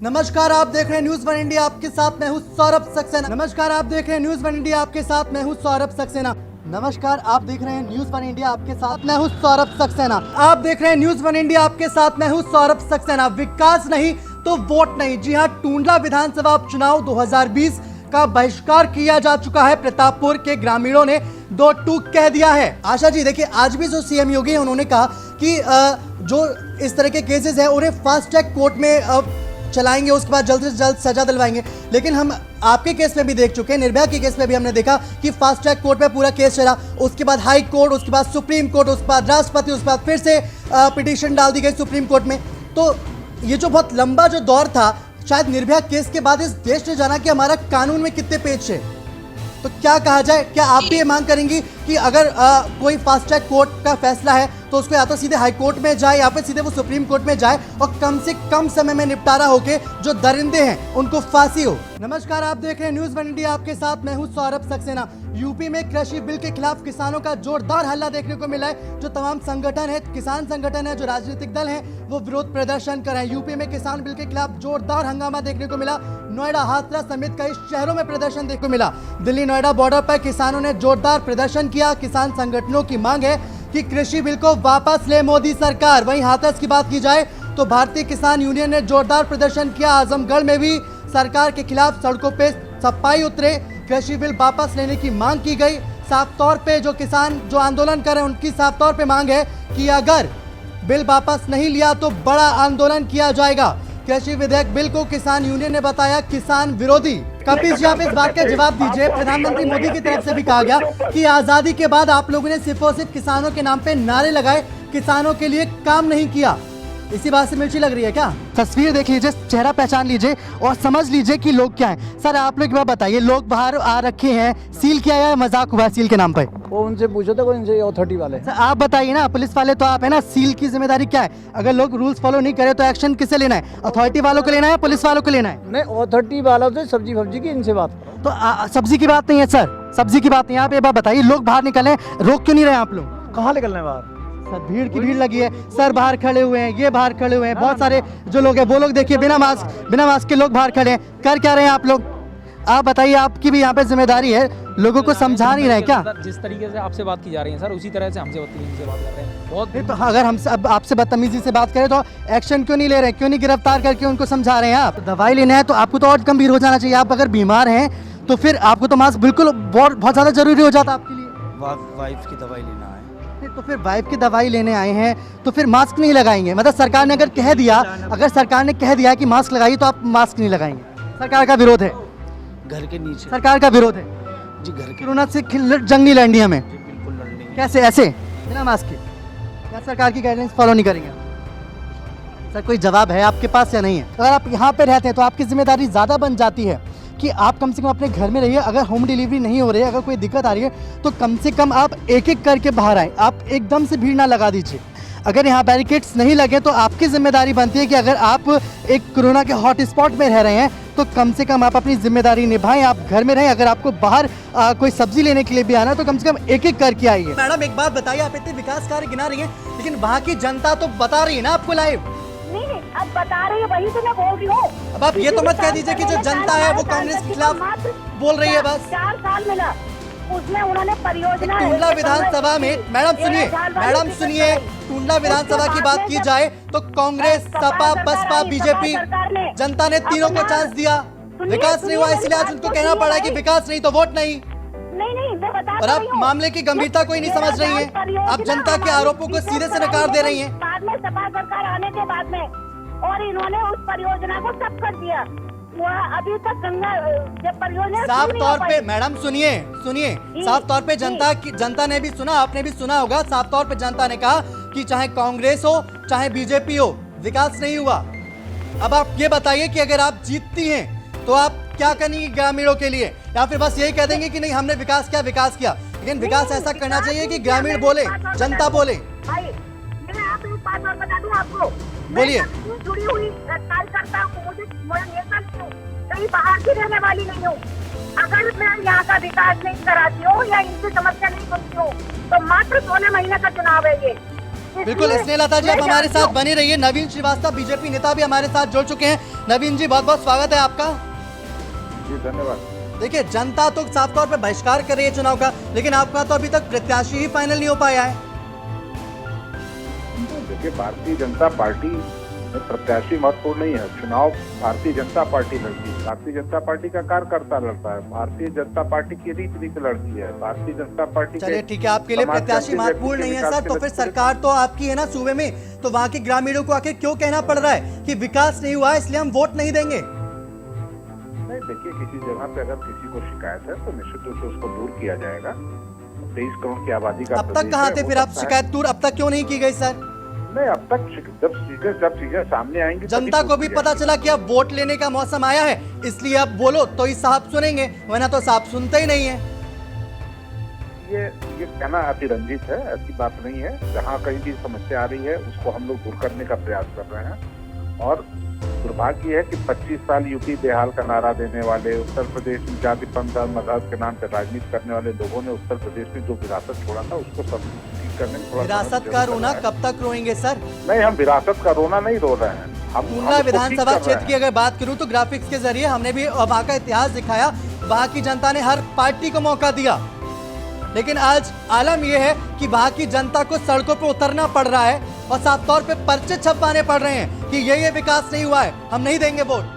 नमस्कार, आप देख रहे हैं न्यूज वन इंडिया, आपके साथ मैं हूं सौरभ सक्सेना। नमस्कार, आप देख रहे हैं न्यूज वन इंडिया, आपके साथ मैं हूं सौरभ सक्सेना। नमस्कार, आप देख रहे हैं न्यूज वन इंडिया, आपके साथ मैं हूं सौरभ सक्सेना। आप देख रहे हैं न्यूज वन इंडिया, आपके साथ मैं हूं सौरभ सक्सेना। विकास नहीं तो वोट नहीं। जी हां, टूंडला विधानसभा उपचुनाव 2020 का बहिष्कार किया जा चुका है। प्रतापपुर के ग्रामीणों ने दो टूक कह दिया है। आशा जी, देखिए आज भी जो सीएम योगी है उन्होंने कहा कि जो इस तरह के केसेस है उन्हें फास्ट ट्रैक कोर्ट में चलाएंगे, उसके बाद जल्द से जल्द सजा दिलवाएंगे। लेकिन हम आपके केस में भी देख चुके हैं, निर्भया के केस में भी हमने देखा कि फास्ट ट्रैक कोर्ट में पूरा केस चला, उसके बाद हाई कोर्ट, उसके बाद सुप्रीम कोर्ट, उसके बाद राष्ट्रपति, उसके बाद फिर से पिटीशन डाल दी गई सुप्रीम कोर्ट में। तो ये जो बहुत लंबा जो दौर था, शायद निर्भया केस के बाद इस देश ने जाना कि हमारा कानून में कितने पेच है। तो क्या कहा जाए, क्या आप भी ये मांग करेंगी कि अगर कोई फास्ट ट्रैक कोर्ट का फैसला है तो उसको या तो सीधे हाई कोर्ट में जाए या फिर सीधे वो सुप्रीम कोर्ट में जाए और कम से कम समय में निपटारा होके जो दरिंदे हैं उनको फांसी हो। नमस्कार, आप देख रहे हैं न्यूज वन इंडिया, आपके साथ मैं हूं सौरभ सक्सेना। यूपी में कृषि बिल के खिलाफ किसानों का जोरदार हल्ला देखने को मिला है। जो तमाम संगठन है, किसान संगठन है, जो राजनीतिक दल है, वो विरोध प्रदर्शन कर रहे हैं। यूपी में किसान बिल के खिलाफ जोरदार हंगामा देखने को मिला। नोएडा, हाथरस समेत कई शहरों में प्रदर्शन देखने को मिला। दिल्ली नोएडा बॉर्डर पर किसानों ने जोरदार प्रदर्शन किया। किसान संगठनों की मांग है कि कृषि बिल को वापस ले मोदी सरकार। वहीं हाथरस की बात की जाए तो भारतीय किसान यूनियन ने जोरदार प्रदर्शन किया। आजमगढ़ में भी सरकार के खिलाफ सड़कों पे सफाई उतरे। कृषि बिल वापस लेने की मांग की गई। साफ तौर पे जो किसान जो आंदोलन कर रहे हैं उनकी साफ तौर पे मांग है कि अगर बिल वापस नहीं लिया तो बड़ा आंदोलन किया जाएगा। कृषि विधेयक बिल को किसान यूनियन ने बताया किसान विरोधी। कपिल जी, आप इस बात का जवाब दीजिए। प्रधानमंत्री मोदी की तरफ से भी कहा गया कि आजादी के बाद आप लोगों ने सिर्फ और सिर्फ किसानों के नाम पे नारे लगाए, किसानों के लिए काम नहीं किया। इसी बात से मिर्ची लग रही है क्या? तस्वीर देख लीजिए, चेहरा पहचान लीजिए और समझ लीजिए कि लोग क्या हैं। सर, आप लोग बताइए, लोग बाहर आ रखे हैं, सील किया या मजाक हुआ सील के नाम पे? वो उनसे पूछो तो इनसे अथॉरिटी वाले। सर आप बताइए ना, पुलिस वाले तो आप है ना, सील की जिम्मेदारी क्या है? अगर लोग रूल्स फॉलो नहीं करे तो एक्शन किसे लेना है? अथॉरिटी वालों को लेना है, पुलिस वालों को लेना है? नहीं, अथॉरिटी वालों से सब्जी फब्जी की इनसे बात करो। तो सब्जी की बात नहीं है सर, सब्जी की बात नहीं है। आप ये बात बताइए, लोग बाहर निकले, रोक क्यों नहीं रहे आप लोग? कहाँ निकलने बाहर? सर भीड़ की भीड़ लगी है। सर बाहर खड़े हुए हैं, ये बाहर खड़े हुए हैं, बहुत सारे जो लोग हैं वो लोग देखिए बिना मास्क के लोग बाहर खड़े हैं। कर क्या रहे हैं आप लोग? आप बताइए, आपकी भी यहाँ पे जिम्मेदारी है, लोगों को समझा नहीं रहे क्या? जिस तरीके से आपसे बात की जा रही है सर, उसी तरह से हमसे बदतमीजी से बात कर रहे हैं। बहुत तो अगर हम अब आपसे बदतमीजी से बात करें तो एक्शन क्यों नहीं ले रहे, क्यों नहीं गिरफ्तार करके उनको समझा रहे हैं? आप दवाई लेना है तो आपको तो और गंभीर हो जाना चाहिए। आप अगर बीमार हैं तो फिर आपको तो मास्क बिल्कुल बहुत ज्यादा जरूरी हो जाता आपके लिए। वाइफ की दवाई लेना है तो फिर वाइफ की दवाई लेने आए हैं तो फिर मास्क नहीं लगाएंगे? मतलब सरकार ने अगर कह दिया, अगर सरकार ने कह दिया कि मास्क लगाइए तो आप मास्क नहीं लगाएंगे? सरकार का विरोध है, घर के नीचे सरकार का विरोध है जी। घर के कोरोना से जंग नहीं लड़नी हमें? बिल्कुल लड़नी है। कैसे ऐसे बिना मास्क के? क्या सरकार की गाइडलाइंस फॉलो नहीं करेंगे? सर कोई जवाब है आपके पास या नहीं है? अगर आप यहाँ पे रहते हैं तो आपकी जिम्मेदारी ज़्यादा बन जाती है कि आप कम से कम अपने घर में रहिए। अगर होम डिलीवरी नहीं हो रही है, अगर कोई दिक्कत आ रही है तो कम से कम आप एक एक करके बाहर आए। आप एकदम से भीड़ ना लगा दीजिए। अगर यहाँ बैरिकेड्स नहीं लगे तो आपकी जिम्मेदारी बनती है कि अगर आप एक कोरोना के हॉट स्पॉट में रह रहे हैं तो कम से कम आप अपनी जिम्मेदारी निभाएं, आप घर में रहें। अगर आपको बाहर कोई सब्जी लेने के लिए भी आना है तो कम से कम एक एक करके आइए। मैडम एक बात बताइए, आप इतने विकास कार्य गिना रही हैं लेकिन वहाँ की जनता तो बता रही है ना आपको लाइव? नहीं, अब बता रही है, वही तो मैं बोल रही हूँ। अब आप ये तो मत कह दीजिए कि जो जनता है वो कांग्रेस के खिलाफ बोल रही है। बस 4 साल मिला, उसमें उन्होंने परियोजना टूंडला विधानसभा में, मैडम सुनिए, टूंडला विधानसभा की बात की जाए तो कांग्रेस, सपा, बसपा, बीजेपी, जनता ने तीनों को चांस दिया। विकास नहीं हुआ, इसलिए आज उनको कहना पड़ा कि विकास नहीं तो वोट नहीं। नहीं, मैं बता और आप मामले की गंभीरता कोई नहीं समझ रही है। आप जनता के आरोपों को सीधे से नकार दे रही हैं। बाद में सपा सरकार आने के बाद में, और इन्होंने उस परियोजना को सब कर दिया। अभी तक गंगा जब परियोजना साफ तौर पे, मैडम सुनिए, साफ तौर पे जनता ने भी सुना, आपने भी सुना होगा। साफ तौर पे जनता ने कहा कि चाहे कांग्रेस हो चाहे बीजेपी हो, विकास नहीं हुआ। अब आप ये बताइए कि अगर आप जीतती हैं तो आप क्या करेंगी ग्रामीणों के लिए, या फिर बस यही कह देंगे कि नहीं हमने विकास किया? लेकिन विकास ऐसा करना चाहिए कि ग्रामीण बोले, जनता बोले। भाई मैं आप एक बात और बता दूं आपको, बोलिए। जुड़ी हुई कार्यकर्ता हूँ, मुझे नेता नहीं हूँ, कहीं बाहर की रहने वाली नहीं हूँ। अगर मैं यहाँ का विकास नहीं कराती हूँ या इनकी समस्या नहीं सुनती हूँ तो मात्र 16 महीने का चुनाव है ये। बिल्कुल स्नेहलता जी, आप हमारे साथ बने रहिए। नवीन श्रीवास्तव बीजेपी नेता भी हमारे साथ जुड़ चुके हैं। नवीन जी, बहुत बहुत स्वागत है आपका। जी धन्यवाद। देखिए, जनता तो साफ तौर पे बहिष्कार कर रही है चुनाव का, लेकिन आपका तो अभी तक प्रत्याशी ही फाइनल नहीं हो पाया है। देखिए, भारतीय जनता पार्टी में प्रत्याशी महत्वपूर्ण नहीं है। चुनाव भारतीय जनता पार्टी लड़ती है, भारतीय जनता पार्टी का कार्यकर्ता लड़ता है, भारतीय जनता पार्टी की रीत रीत लड़ती है, भारतीय जनता पार्टी। चलिए ठीक है, आपके लिए प्रत्याशी महत्वपूर्ण नहीं है सर, तो फिर सरकार तो आपकी है ना सूबे में, तो वहाँ के ग्रामीणों को आखिर क्यों कहना पड़ रहा है कि विकास नहीं हुआ इसलिए हम वोट नहीं देंगे? नहीं, देखिए, किसी जगह पे अगर किसी को शिकायत है तो निश्चित रूप से उसको दूर किया जाएगा। 23 करोड़ की आबादी का अब तक कहाँ थे फिर आप? शिकायत दूर अब तक क्यों नहीं की गई सर? नहीं, अब तक जब चीजें सामने आएंगी जनता को भी पता चला कि अब वोट लेने का मौसम आया है, इसलिए अब बोलो तो ही साहब सुनेंगे, वरना तो साहब सुनते ही नहीं है। ये कहना अतिरंजित है, ऐसी बात नहीं है। जहाँ कहीं भी समस्या आ रही है उसको हम लोग दूर करने का प्रयास कर रहे हैं। और दुर्भाग्य है कि 25 साल यूपी बेहाल का नारा देने वाले, उत्तर प्रदेश में जाति पंथ मजहब के नाम पर राजनीति करने वाले लोगों ने उत्तर प्रदेश में जो विरासत छोड़ा था उसको सब ठीक करने में थोड़ा विरासत का रोना कब तक रोएंगे सर? नहीं, हम विरासत का रोना नहीं रो रहे हैं। हम टूंडला विधानसभा क्षेत्र की अगर बात करूं तो ग्राफिक्स के जरिए हमने भी वहां का इतिहास दिखाया। वहां की जनता ने हर पार्टी को मौका दिया, लेकिन आज आलम यह है कि वहां की जनता को सड़कों पर उतरना पड़ रहा है और साफ तौर पे पर्चे छपवाने पड़ रहे हैं कि ये विकास नहीं हुआ है, हम नहीं देंगे वोट।